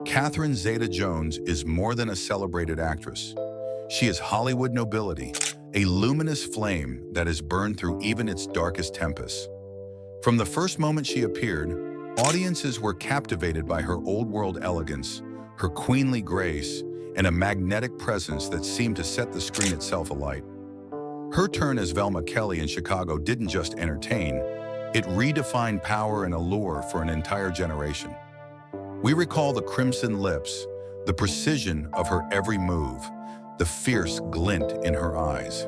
Catherine Zeta-Jones is more than a celebrated actress. She is Hollywood nobility, a luminous flame that has burned through even its darkest tempests. From the first moment she appeared, audiences were captivated by her old-world elegance, her queenly grace, and a magnetic presence that seemed to set the screen itself alight. Her turn as Velma Kelly in Chicago didn't just entertain, it redefined power and allure for an entire generation. We recall the crimson lips, the precision of her every move, the fierce glint in her eyes.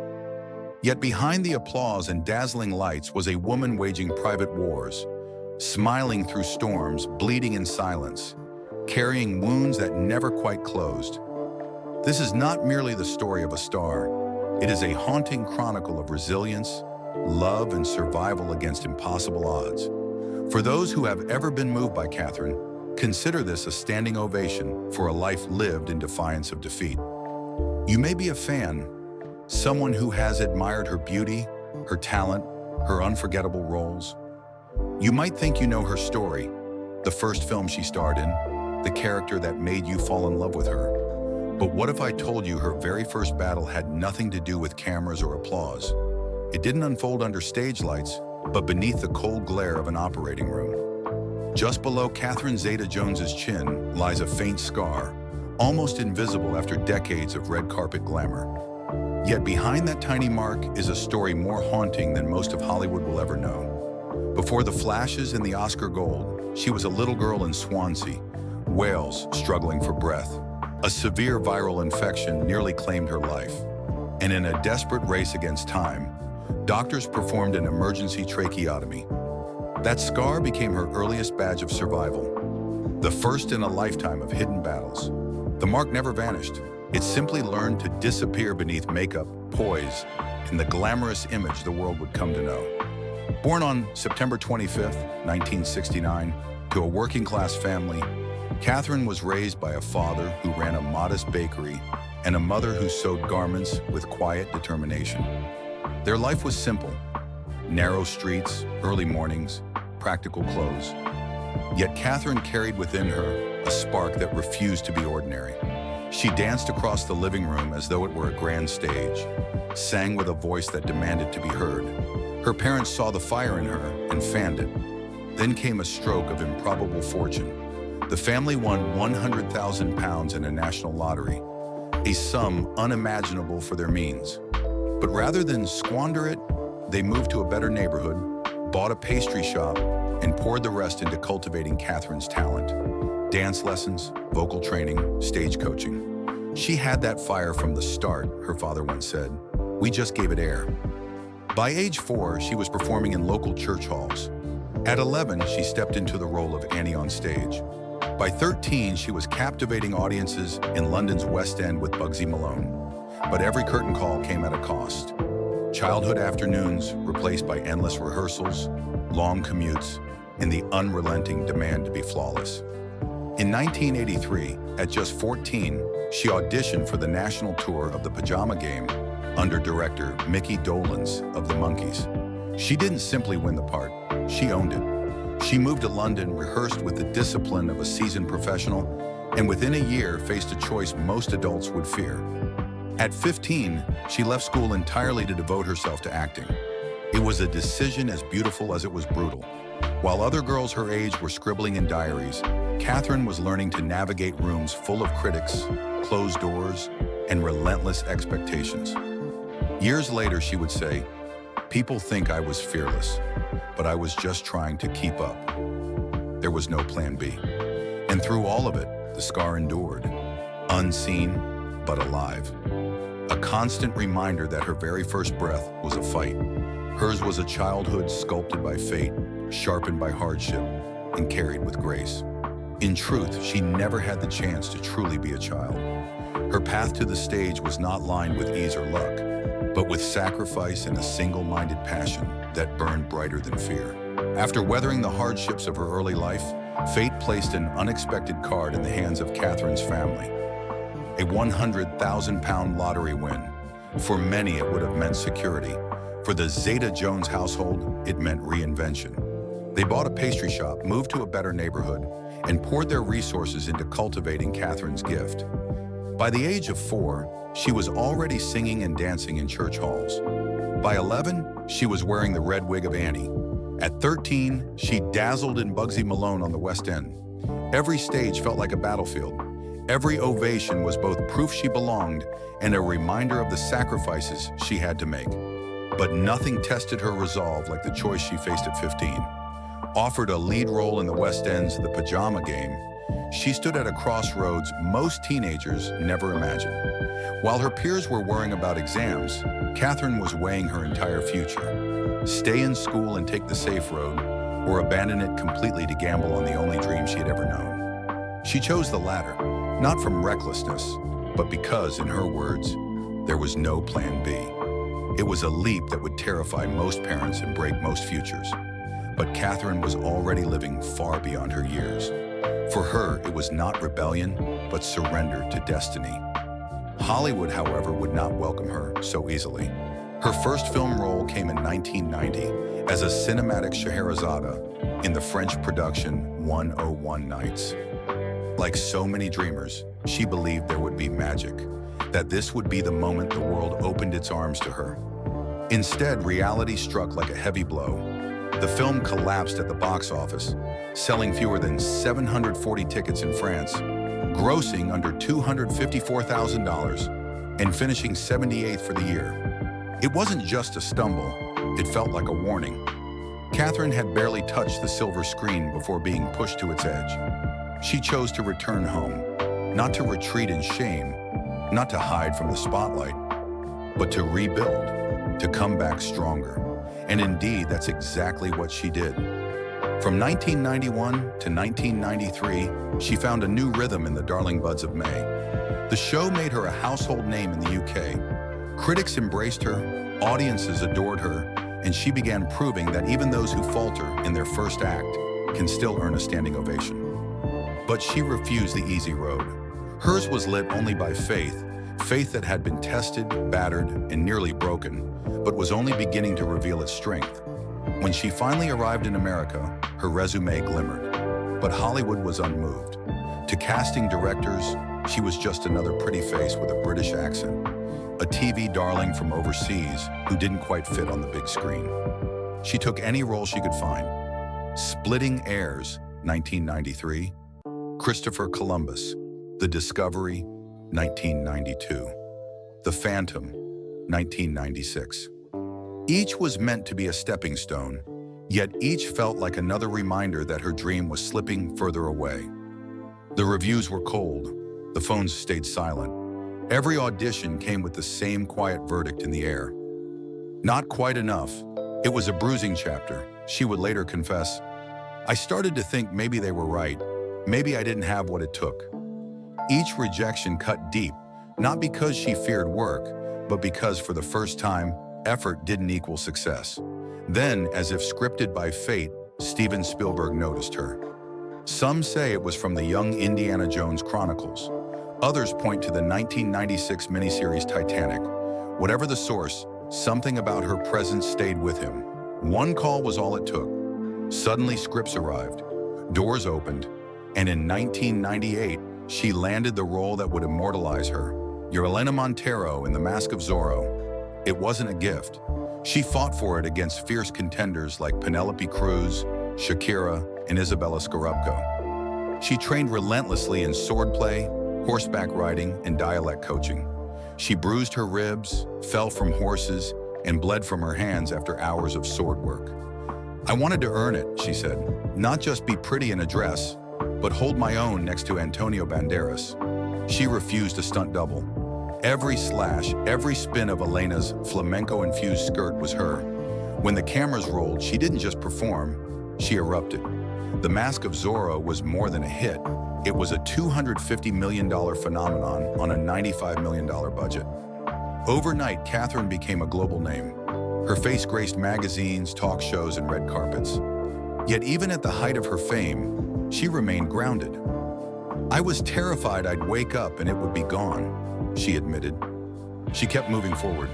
Yet behind the applause and dazzling lights was a woman waging private wars, smiling through storms, bleeding in silence, carrying wounds that never quite closed. This is not merely the story of a star. It is a haunting chronicle of resilience, love, and survival against impossible odds. For those who have ever been moved by Catherine, consider this a standing ovation for a life lived in defiance of defeat. You may be a fan, someone who has admired her beauty, her talent, her unforgettable roles. You might think you know her story, the first film she starred in, the character that made you fall in love with her. But what if I told you her very first battle had nothing to do with cameras or applause? It didn't unfold under stage lights, but beneath the cold glare of an operating room. Just below Catherine Zeta-Jones's chin lies a faint scar, almost invisible after decades of red carpet glamour. Yet behind that tiny mark is a story more haunting than most of Hollywood will ever know. Before the flashes and the Oscar gold, she was a little girl in Swansea, Wales, struggling for breath. A severe viral infection nearly claimed her life. And in a desperate race against time, doctors performed an emergency tracheotomy. That scar became her earliest badge of survival, the first in a lifetime of hidden battles. The mark never vanished. It simply learned to disappear beneath makeup, poise, and the glamorous image the world would come to know. Born on September 25, 1969, to a working-class family, Catherine was raised by a father who ran a modest bakery and a mother who sewed garments with quiet determination. Their life was simple: narrow streets, early mornings, practical clothes. Yet Catherine carried within her a spark that refused to be ordinary. She danced across the living room as though it were a grand stage, sang with a voice that demanded to be heard. Her parents saw the fire in her and fanned it. Then came a stroke of improbable fortune. The family won £100,000 in a national lottery, a sum unimaginable for their means. But rather than squander it, they moved to a better neighborhood, bought a pastry shop, and poured the rest into cultivating Catherine's talent. Dance lessons, vocal training, stage coaching. She had that fire from the start, her father once said. We just gave it air. By age 4, she was performing in local church halls. At 11, she stepped into the role of Annie on stage. By 13, she was captivating audiences in London's West End with Bugsy Malone. But every curtain call came at a cost. Childhood afternoons replaced by endless rehearsals, long commutes, and the unrelenting demand to be flawless. In 1983, at just 14, she auditioned for the national tour of the Pajama Game under director Mickey Dolenz of the Monkees. She didn't simply win the part, she owned it. She moved to London, rehearsed with the discipline of a seasoned professional, and within a year faced a choice most adults would fear. At 15, she left school entirely to devote herself to acting. It was a decision as beautiful as it was brutal. While other girls her age were scribbling in diaries, Catherine was learning to navigate rooms full of critics, closed doors, and relentless expectations. Years later, she would say, "People think I was fearless, but I was just trying to keep up." There was no plan B. And through all of it, the scar endured, unseen but alive. A constant reminder that her very first breath was a fight. Hers was a childhood sculpted by fate, sharpened by hardship, and carried with grace. In truth, she never had the chance to truly be a child. Her path to the stage was not lined with ease or luck, but with sacrifice and a single-minded passion that burned brighter than fear. After weathering the hardships of her early life, fate placed an unexpected card in the hands of Catherine's family. A £100,000 lottery win. For many, it would have meant security. For the Zeta-Jones household, it meant reinvention. They bought a pastry shop, moved to a better neighborhood, and poured their resources into cultivating Catherine's gift. By the age of 4, she was already singing and dancing in church halls. By 11, she was wearing the red wig of Annie. At 13, she dazzled in Bugsy Malone on the West End. Every stage felt like a battlefield. Every ovation was both proof she belonged and a reminder of the sacrifices she had to make. But nothing tested her resolve like the choice she faced at 15. Offered a lead role in the West End's The Pajama Game, she stood at a crossroads most teenagers never imagined. While her peers were worrying about exams, Catherine was weighing her entire future. Stay in school and take the safe road, or abandon it completely to gamble on the only dream she had ever known. She chose the latter, not from recklessness, but because, in her words, there was no plan B. It was a leap that would terrify most parents and break most futures. But Catherine was already living far beyond her years. For her, it was not rebellion, but surrender to destiny. Hollywood, however, would not welcome her so easily. Her first film role came in 1990 as a cinematic Scheherazade in the French production 101 Nights. Like so many dreamers, she believed there would be magic, that this would be the moment the world opened its arms to her. Instead, reality struck like a heavy blow. The film collapsed at the box office, selling fewer than 740 tickets in France, grossing under $254,000, and finishing 78th for the year. It wasn't just a stumble, it felt like a warning. Catherine had barely touched the silver screen before being pushed to its edge. She chose to return home, not to retreat in shame, not to hide from the spotlight, but to rebuild, to come back stronger. And indeed, that's exactly what she did. From 1991 to 1993, she found a new rhythm in The Darling Buds of May. The show made her a household name in the UK. Critics embraced her, audiences adored her, and she began proving that even those who falter in their first act can still earn a standing ovation. But she refused the easy road. Hers was lit only by faith, faith that had been tested, battered, and nearly broken, but was only beginning to reveal its strength. When she finally arrived in America, her resume glimmered, but Hollywood was unmoved. To casting directors, she was just another pretty face with a British accent, a TV darling from overseas who didn't quite fit on the big screen. She took any role she could find. Splitting Heirs, 1993, Christopher Columbus, The Discovery, 1992, The Phantom, 1996. Each was meant to be a stepping stone, yet each felt like another reminder that her dream was slipping further away. The reviews were cold, the phones stayed silent. Every audition came with the same quiet verdict in the air. Not quite enough. It was a bruising chapter. She would later confess, "I started to think maybe they were right. Maybe I didn't have what it took." Each rejection cut deep, not because she feared work, but because for the first time, effort didn't equal success. Then, as if scripted by fate, Steven Spielberg noticed her. Some say it was from the young Indiana Jones Chronicles. Others point to the 1996 miniseries Titanic. Whatever the source, something about her presence stayed with him. One call was all it took. Suddenly, scripts arrived, doors opened, and in 1998, she landed the role that would immortalize her, Elena Montero in The Mask of Zorro. It wasn't a gift. She fought for it against fierce contenders like Penelope Cruz, Shakira, and Isabella Scorupco. She trained relentlessly in swordplay, horseback riding, and dialect coaching. She bruised her ribs, fell from horses, and bled from her hands after hours of sword work. "I wanted to earn it," she said, "not just be pretty in a dress, but hold my own next to Antonio Banderas." She refused a stunt double. Every slash, every spin of Elena's flamenco-infused skirt was her. When the cameras rolled, she didn't just perform, she erupted. The Mask of Zorro was more than a hit. It was a $250 million phenomenon on a $95 million budget. Overnight, Catherine became a global name. Her face graced magazines, talk shows, and red carpets. Yet even at the height of her fame, she remained grounded. "I was terrified I'd wake up and it would be gone," she admitted. she kept moving forward.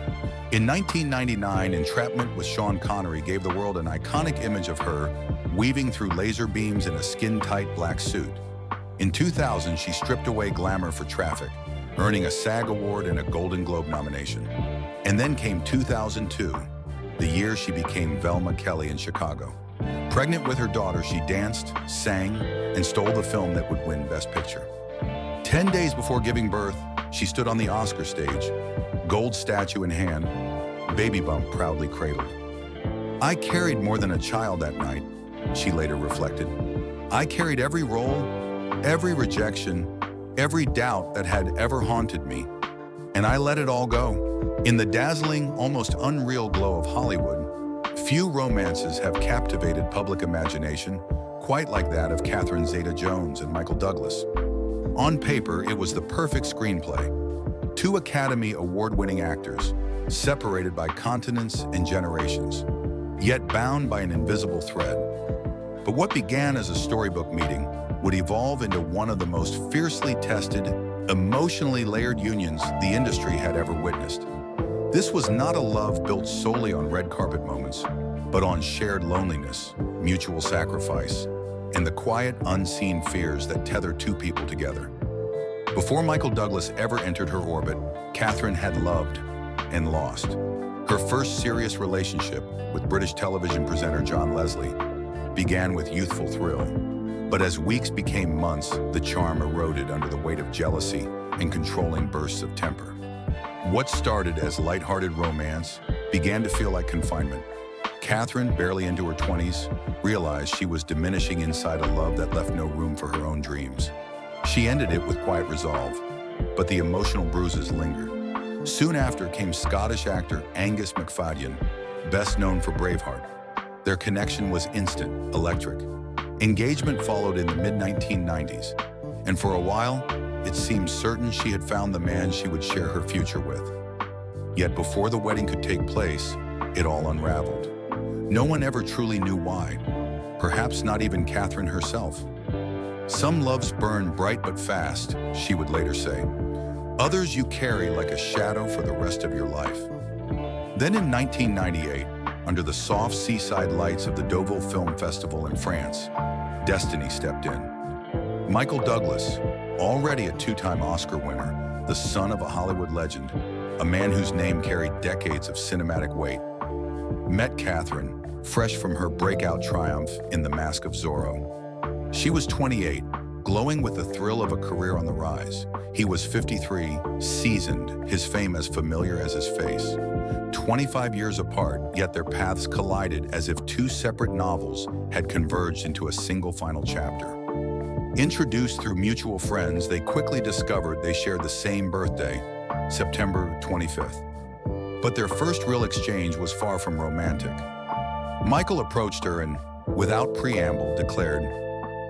In 1999, Entrapment with Sean Connery gave the world an iconic image of her weaving through laser beams in a skin-tight black suit. In 2000, she stripped away glamour for Traffic, earning a SAG Award and a Golden Globe nomination. And then came 2002, the year she became Velma Kelly in Chicago. Pregnant with her daughter, she danced, sang, and stole the film that would win Best Picture. 10 days before giving birth, she stood on the Oscar stage, gold statue in hand, baby bump proudly cradled. "I carried more than a child that night," she later reflected. "I carried every role, every rejection, every doubt that had ever haunted me, and I let it all go." In the dazzling, almost unreal glow of Hollywood, few romances have captivated public imagination quite like that of Catherine Zeta-Jones and Michael Douglas. On paper, it was the perfect screenplay. Two Academy Award-winning actors, separated by continents and generations, yet bound by an invisible thread. But what began as a storybook meeting would evolve into one of the most fiercely tested, emotionally layered unions the industry had ever witnessed. This was not a love built solely on red carpet moments, but on shared loneliness, mutual sacrifice, and the quiet, unseen fears that tether two people together. Before Michael Douglas ever entered her orbit, Catherine had loved and lost. Her first serious relationship with British television presenter John Leslie began with youthful thrill. But as weeks became months, the charm eroded under the weight of jealousy and controlling bursts of temper. What started as lighthearted romance began to feel like confinement. Catherine, barely into her 20s, realized she was diminishing inside a love that left no room for her own dreams. She ended it with quiet resolve, but the emotional bruises lingered. Soon after came Scottish actor Angus MacFadyen, best known for Braveheart. Their connection was instant, electric. Engagement followed in the mid-1990s, and for a while, it seemed certain she had found the man she would share her future with. Yet before the wedding could take place, it all unraveled. No one ever truly knew why, perhaps not even Catherine herself. "Some loves burn bright but fast," she would later say. "Others you carry like a shadow for the rest of your life." Then in 1998, under the soft seaside lights of the Deauville Film Festival in France, destiny stepped in. Michael Douglas, already a two-time Oscar winner, the son of a Hollywood legend, a man whose name carried decades of cinematic weight, met Catherine, fresh from her breakout triumph in The Mask of Zorro. She was 28, glowing with the thrill of a career on the rise. He was 53, seasoned, his fame as familiar as his face. 25 years apart, yet their paths collided as if two separate novels had converged into a single final chapter. Introduced through mutual friends, they quickly discovered they shared the same birthday, September 25th. But their first real exchange was far from romantic. Michael approached her and, without preamble, declared,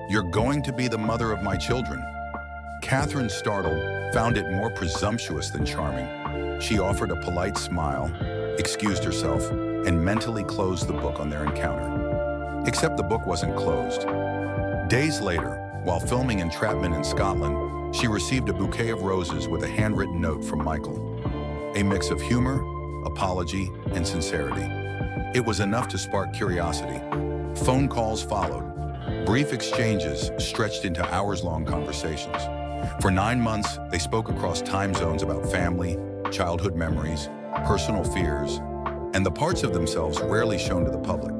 "You're going to be the mother of my children." Catherine, startled, found it more presumptuous than charming. She offered a polite smile, excused herself, and mentally closed the book on their encounter. Except the book wasn't closed. Days later, while filming Entrapment in Scotland, she received a bouquet of roses with a handwritten note from Michael. A mix of humor, apology, and sincerity. It was enough to spark curiosity. Phone calls followed. Brief exchanges stretched into hours-long conversations. For 9 months, they spoke across time zones about family, childhood memories, personal fears, and the parts of themselves rarely shown to the public.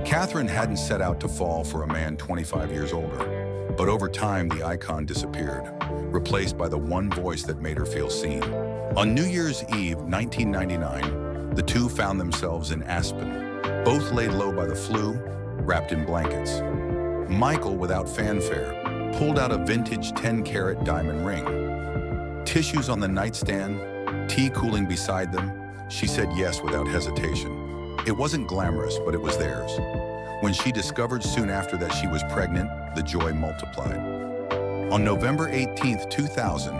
Catherine hadn't set out to fall for a man 25 years older, but over time the icon disappeared, replaced by the one voice that made her feel seen. On New Year's Eve, 1999, the two found themselves in Aspen, both laid low by the flu, wrapped in blankets. Michael, without fanfare, pulled out a vintage 10-carat diamond ring. Tissues on the nightstand, tea cooling beside them, she said yes without hesitation. It wasn't glamorous, but it was theirs. When she discovered soon after that she was pregnant, the joy multiplied. On November 18, 2000,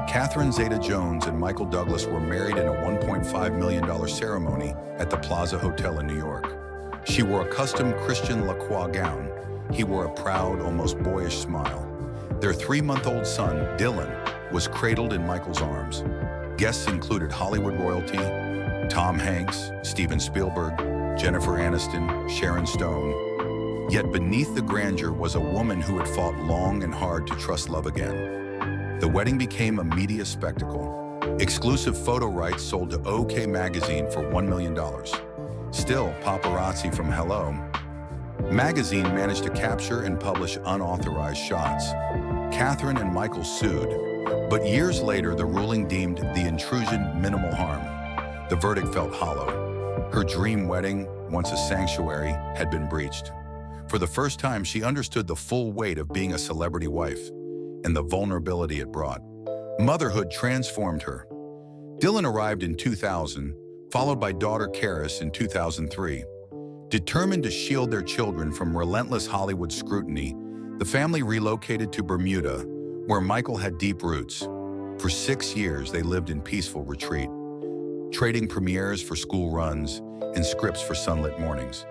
Catherine Zeta-Jones and Michael Douglas were married in a $1.5 million ceremony at the Plaza Hotel in New York. She wore a custom Christian Lacroix gown. He wore a proud, almost boyish smile. Their 3-month-old son, Dylan, was cradled in Michael's arms. Guests included Hollywood royalty, Tom Hanks, Steven Spielberg, Jennifer Aniston, Sharon Stone. Yet beneath the grandeur was a woman who had fought long and hard to trust love again. The wedding became a media spectacle. Exclusive photo rights sold to OK magazine for $1 million. Still, paparazzi from Hello magazine managed to capture and publish unauthorized shots. Catherine and Michael sued, but years later the ruling deemed the intrusion minimal harm. The verdict felt hollow. Her dream wedding, once a sanctuary, had been breached. For the first time, she understood the full weight of being a celebrity wife and the vulnerability it brought. Motherhood transformed her. Dylan arrived in 2000, followed by daughter Karis in 2003. Determined to shield their children from relentless Hollywood scrutiny, the family relocated to Bermuda, where Michael had deep roots. For 6 years, they lived in peaceful retreat, trading premieres for school runs and scripts for sunlit mornings.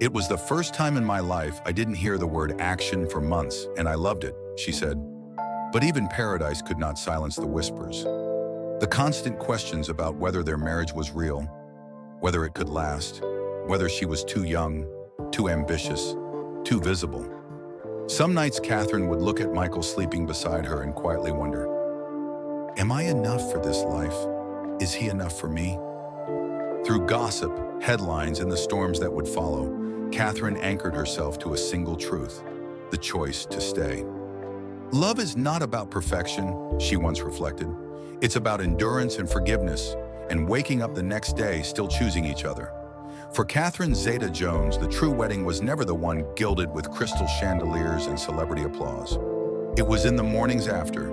"It was the first time in my life I didn't hear the word action for months, and I loved it," she said. But even paradise could not silence the whispers. The constant questions about whether their marriage was real, whether it could last, whether she was too young, too ambitious, too visible. Some nights Catherine would look at Michael sleeping beside her and quietly wonder, "Am I enough for this life? Is he enough for me?" Through gossip, headlines, and the storms that would follow, Catherine anchored herself to a single truth: the choice to stay. "Love is not about perfection," she once reflected. "It's about endurance and forgiveness, and waking up the next day still choosing each other." For Catherine Zeta-Jones, the true wedding was never the one gilded with crystal chandeliers and celebrity applause. It was in the mornings after,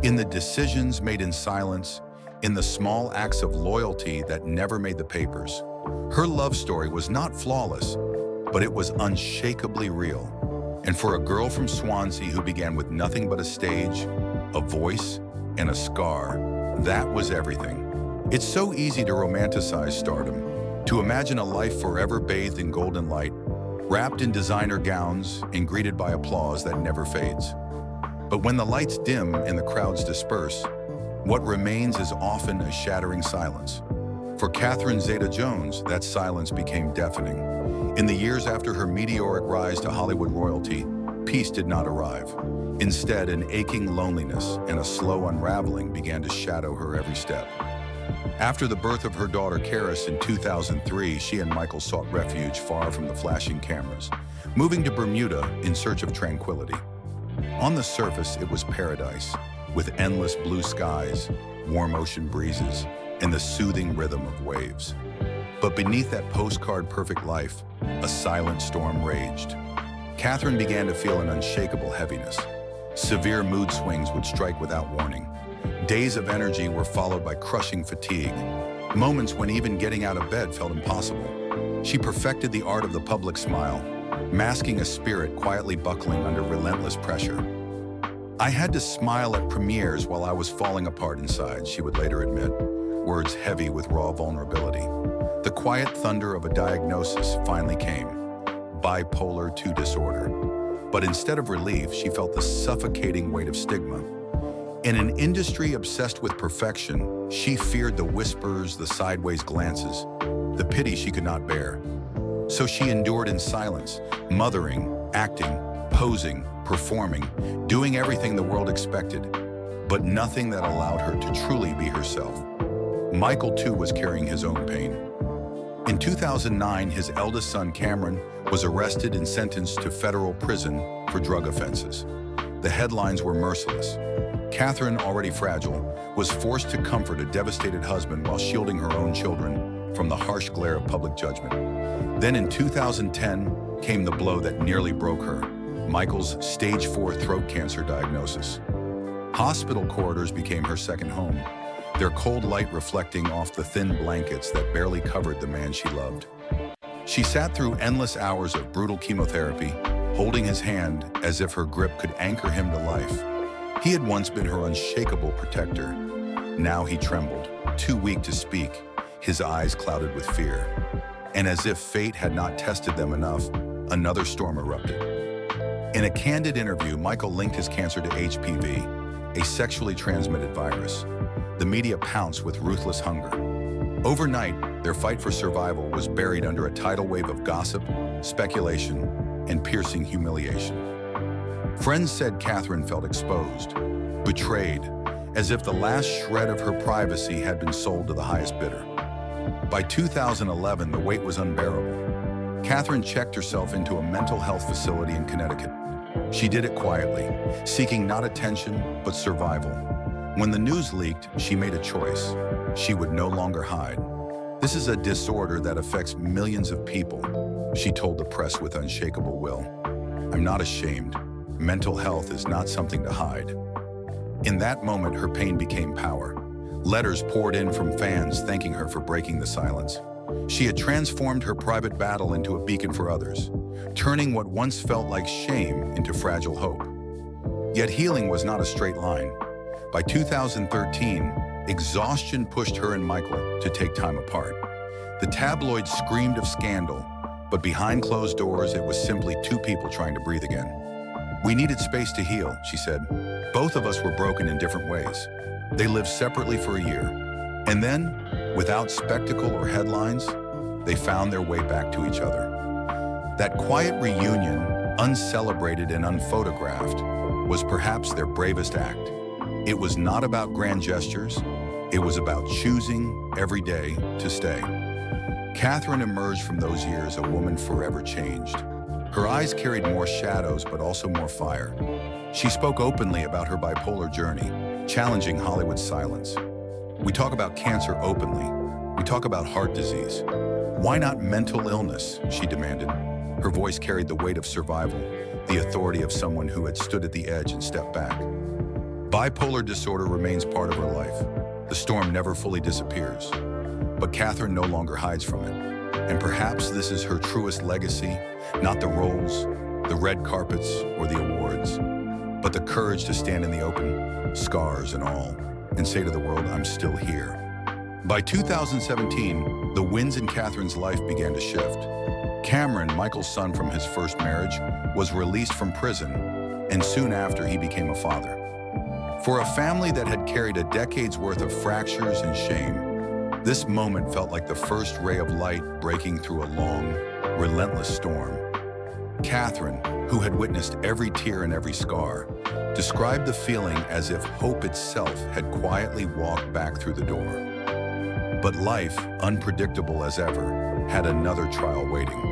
in the decisions made in silence, in the small acts of loyalty that never made the papers. Her love story was not flawless, but it was unshakably real. And for a girl from Swansea who began with nothing but a stage, a voice, and a scar, that was everything. It's so easy to romanticize stardom, to imagine a life forever bathed in golden light, wrapped in designer gowns and greeted by applause that never fades. But when the lights dim and the crowds disperse, what remains is often a shattering silence. For Catherine Zeta-Jones, that silence became deafening. In the years after her meteoric rise to Hollywood royalty, peace did not arrive. Instead, an aching loneliness and a slow unraveling began to shadow her every step. After the birth of her daughter Karis in 2003, she and Michael sought refuge far from the flashing cameras, moving to Bermuda in search of tranquility. On the surface, it was paradise, with endless blue skies, warm ocean breezes, and the soothing rhythm of waves. But beneath that postcard-perfect life, a silent storm raged. Catherine began to feel an unshakable heaviness. Severe mood swings would strike without warning. Days of energy were followed by crushing fatigue, moments when even getting out of bed felt impossible. She perfected the art of the public smile, masking a spirit quietly buckling under relentless pressure. "I had to smile at premieres while I was falling apart inside," she would later admit, words heavy with raw vulnerability. The quiet thunder of a diagnosis finally came: bipolar II disorder. But instead of relief, she felt the suffocating weight of stigma. In an industry obsessed with perfection, she feared the whispers, the sideways glances, the pity she could not bear. So she endured in silence, mothering, acting, posing, performing, doing everything the world expected, but nothing that allowed her to truly be herself. Michael, too, was carrying his own pain. In 2009, his eldest son, Cameron, was arrested and sentenced to federal prison for drug offenses. The headlines were merciless. Catherine, already fragile, was forced to comfort a devastated husband while shielding her own children from the harsh glare of public judgment. Then in 2010 came the blow that nearly broke her: Michael's stage 4 throat cancer diagnosis. Hospital corridors became her second home, their cold light reflecting off the thin blankets that barely covered the man she loved. She sat through endless hours of brutal chemotherapy, holding his hand as if her grip could anchor him to life. He had once been her unshakable protector. Now he trembled, too weak to speak, his eyes clouded with fear. And as if fate had not tested them enough, another storm erupted. In a candid interview, Michael linked his cancer to HPV, a sexually transmitted virus. the media pounced with ruthless hunger. Overnight, their fight for survival was buried under a tidal wave of gossip, speculation, and piercing humiliation. Friends said Catherine felt exposed, betrayed, as if the last shred of her privacy had been sold to the highest bidder. By 2011, the weight was unbearable. Catherine checked herself into a mental health facility in Connecticut. She did it quietly, seeking not attention, but survival. When the news leaked, she made a choice. She would no longer hide. "This is a disorder that affects millions of people," she told the press with unshakable will. "I'm not ashamed. Mental health is not something to hide." In that moment, her pain became power. Letters poured in from fans thanking her for breaking the silence. She had transformed her private battle into a beacon for others, turning what once felt like shame into fragile hope. Yet healing was not a straight line. By 2013, exhaustion pushed her and Michael to take time apart. The tabloids screamed of scandal, but behind closed doors, it was simply two people trying to breathe again. "We needed space to heal," she said. "Both of us were broken in different ways." They lived separately for a year. And then, without spectacle or headlines, they found their way back to each other. That quiet reunion, uncelebrated and unphotographed, was perhaps their bravest act. It was not about grand gestures. It was about choosing every day to stay. Catherine emerged from those years a woman forever changed. Her eyes carried more shadows, but also more fire. She spoke openly about her bipolar journey, challenging Hollywood's silence. "We talk about cancer openly. We talk about heart disease. Why not mental illness?" she demanded. Her voice carried the weight of survival, the authority of someone who had stood at the edge and stepped back. Bipolar disorder remains part of her life. The storm never fully disappears. But Catherine no longer hides from it. And perhaps this is her truest legacy, not the roles, the red carpets, or the awards, but the courage to stand in the open, scars and all, and say to the world, "I'm still here." By 2017, the winds in Catherine's life began to shift. Cameron, Michael's son from his first marriage, was released from prison, and soon after he became a father. For a family that had carried a decade's worth of fractures and shame, this moment felt like the first ray of light breaking through a long, relentless storm. Catherine, who had witnessed every tear and every scar, described the feeling as if hope itself had quietly walked back through the door. But life, unpredictable as ever, had another trial waiting.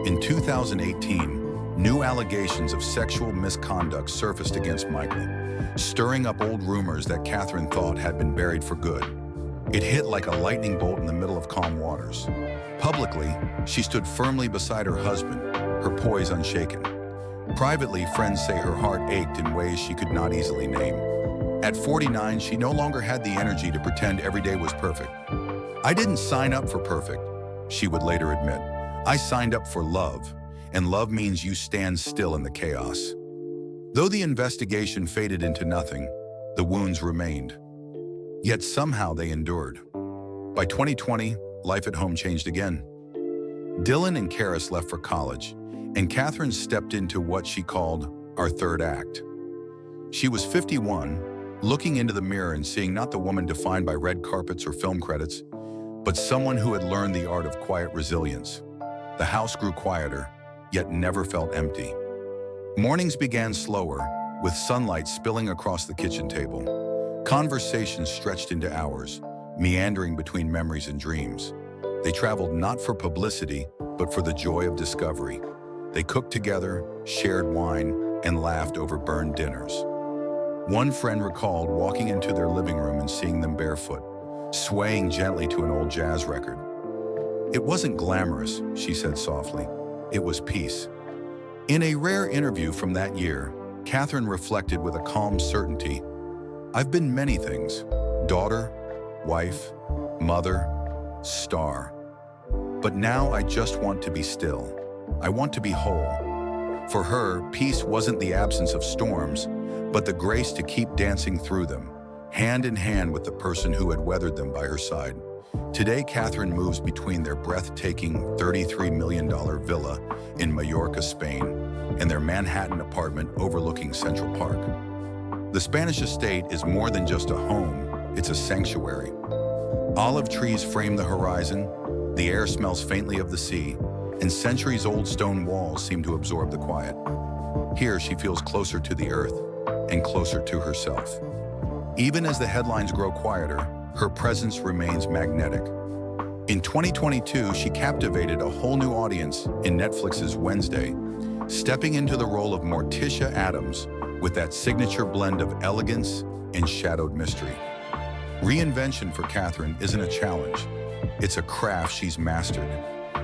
In 2018, new allegations of sexual misconduct surfaced against Michael, stirring up old rumors that Catherine thought had been buried for good. It hit like a lightning bolt in the middle of calm waters. Publicly, she stood firmly beside her husband, her poise unshaken. Privately, friends say her heart ached in ways she could not easily name. At 49, she no longer had the energy to pretend every day was perfect. "I didn't sign up for perfect," she would later admit. "I signed up for love, and love means you stand still in the chaos." Though the investigation faded into nothing, the wounds remained. Yet somehow they endured. By 2020, life at home changed again. Dylan and Karis left for college, and Catherine stepped into what she called our third act. She was 51, looking into the mirror and seeing not the woman defined by red carpets or film credits, but someone who had learned the art of quiet resilience. The house grew quieter, yet never felt empty. Mornings began slower, with sunlight spilling across the kitchen table. Conversations stretched into hours, meandering between memories and dreams. They traveled not for publicity, but for the joy of discovery. They cooked together, shared wine, and laughed over burned dinners. One friend recalled walking into their living room and seeing them barefoot, swaying gently to an old jazz record. "It wasn't glamorous," she said softly. "It was peace." In a rare interview from that year, Catherine reflected with a calm certainty, "I've been many things: daughter, wife, mother, star. But now I just want to be still. I want to be whole." For her, peace wasn't the absence of storms, but the grace to keep dancing through them, hand in hand with the person who had weathered them by her side. Today, Catherine moves between their breathtaking $33 million villa in Mallorca, Spain, and their Manhattan apartment overlooking Central Park. The Spanish estate is more than just a home, it's a sanctuary. Olive trees frame the horizon, the air smells faintly of the sea, and centuries-old stone walls seem to absorb the quiet. Here she feels closer to the earth and closer to herself. Even as the headlines grow quieter, her presence remains magnetic. In 2022, she captivated a whole new audience in Netflix's Wednesday, stepping into the role of Morticia Addams with that signature blend of elegance and shadowed mystery. Reinvention for Catherine isn't a challenge. It's a craft she's mastered.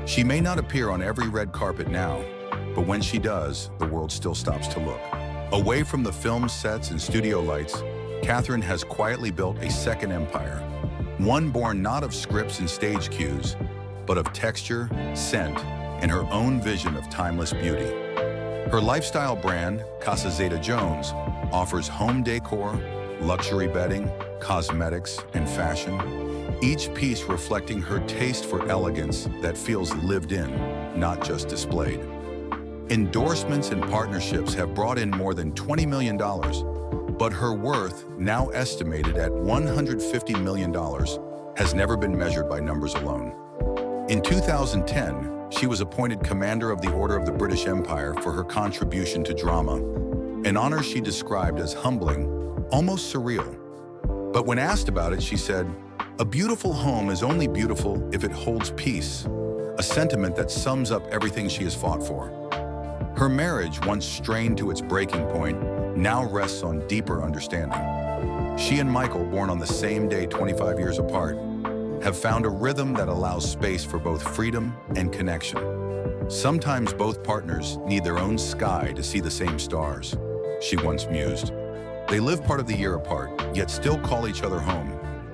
She may not appear on every red carpet now, but when she does, the world still stops to look. Away from the film sets and studio lights, Catherine has quietly built a second empire, one born not of scripts and stage cues, but of texture, scent, and her own vision of timeless beauty. Her lifestyle brand, Zeta-Jones, offers home decor, luxury bedding, cosmetics, and fashion, each piece reflecting her taste for elegance that feels lived in, not just displayed. Endorsements and partnerships have brought in more than $20 million, but her worth, now estimated at $150 million, has never been measured by numbers alone. In 2010, she was appointed Commander of the Order of the British Empire for her contribution to drama, an honor she described as humbling, almost surreal. But when asked about it, she said, "A beautiful home is only beautiful if it holds peace," a sentiment that sums up everything she has fought for. Her marriage, once strained to its breaking point, now rests on deeper understanding. She and Michael, born on the same day 25 years apart, have found a rhythm that allows space for both freedom and connection. Sometimes both partners need their own sky to see the same stars, she once mused. They live part of the year apart, yet still call each other home.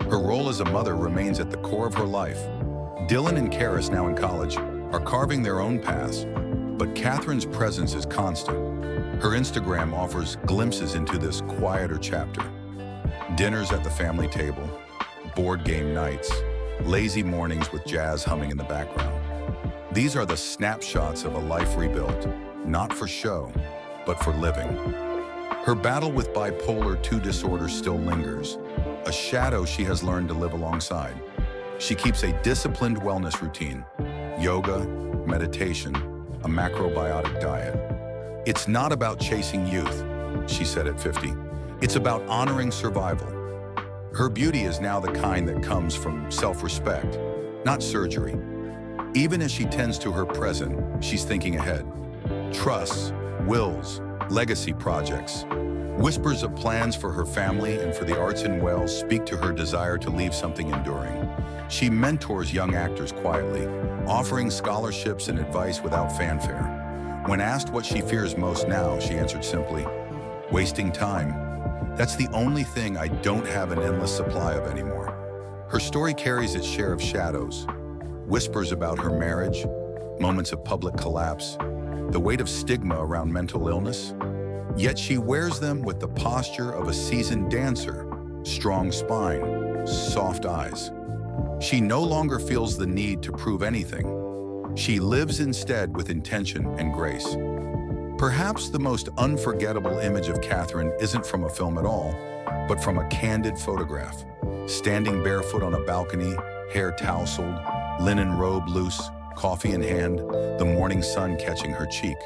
Her role as a mother remains at the core of her life. Dylan and Karis, now in college, are carving their own paths, but Catherine's presence is constant. Her Instagram offers glimpses into this quieter chapter. Dinners at the family table, board game nights, lazy mornings with jazz humming in the background. These are the snapshots of a life rebuilt, not for show, but for living. Her battle with bipolar II disorder still lingers, a shadow she has learned to live alongside. She keeps a disciplined wellness routine, yoga, meditation, a macrobiotic diet. "It's not about chasing youth," she said at 50. "It's about honoring survival." Her beauty is now the kind that comes from self-respect, not surgery. Even as she tends to her present, she's thinking ahead. Trusts, wills, legacy projects. Whispers of plans for her family and for the arts in Wales speak to her desire to leave something enduring. She mentors young actors quietly, offering scholarships and advice without fanfare. When asked what she fears most now, she answered simply, "Wasting time. That's the only thing I don't have an endless supply of anymore." Her story carries its share of shadows, whispers about her marriage, moments of public collapse, the weight of stigma around mental illness. Yet she wears them with the posture of a seasoned dancer, strong spine, soft eyes. She no longer feels the need to prove anything. She lives instead with intention and grace. Perhaps the most unforgettable image of Catherine isn't from a film at all, but from a candid photograph. Standing barefoot on a balcony, hair tousled, linen robe loose, coffee in hand, the morning sun catching her cheek.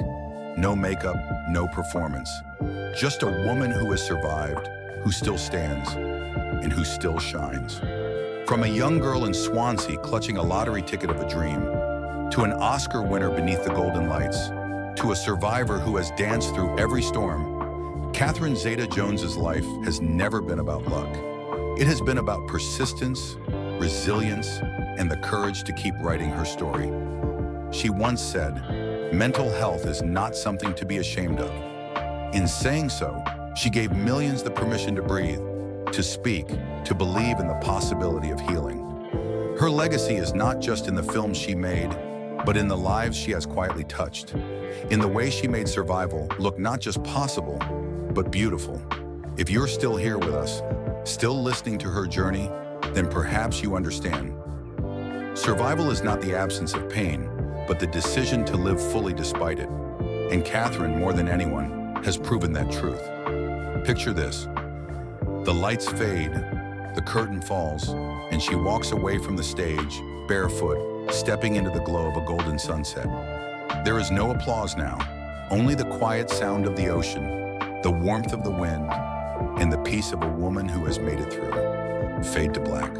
No makeup, no performance. Just a woman who has survived, who still stands, and who still shines. From a young girl in Swansea clutching a lottery ticket of a dream, to an Oscar winner beneath the golden lights, to a survivor who has danced through every storm, Catherine Zeta-Jones's life has never been about luck. It has been about persistence, resilience, and the courage to keep writing her story. She once said, "Mental health is not something to be ashamed of." In saying so, she gave millions the permission to breathe, to speak, to believe in the possibility of healing. Her legacy is not just in the films she made, but in the lives she has quietly touched, in the way she made survival look not just possible, but beautiful. If you're still here with us, still listening to her journey, then perhaps you understand. Survival is not the absence of pain, but the decision to live fully despite it. And Catherine, more than anyone, has proven that truth. Picture this. The lights fade, The curtain falls, and she walks away from the stage, barefoot, stepping into the glow of a golden sunset. There is no applause now, only the quiet sound of the ocean, the warmth of the wind, and the peace of a woman who has made it through. Fade to black.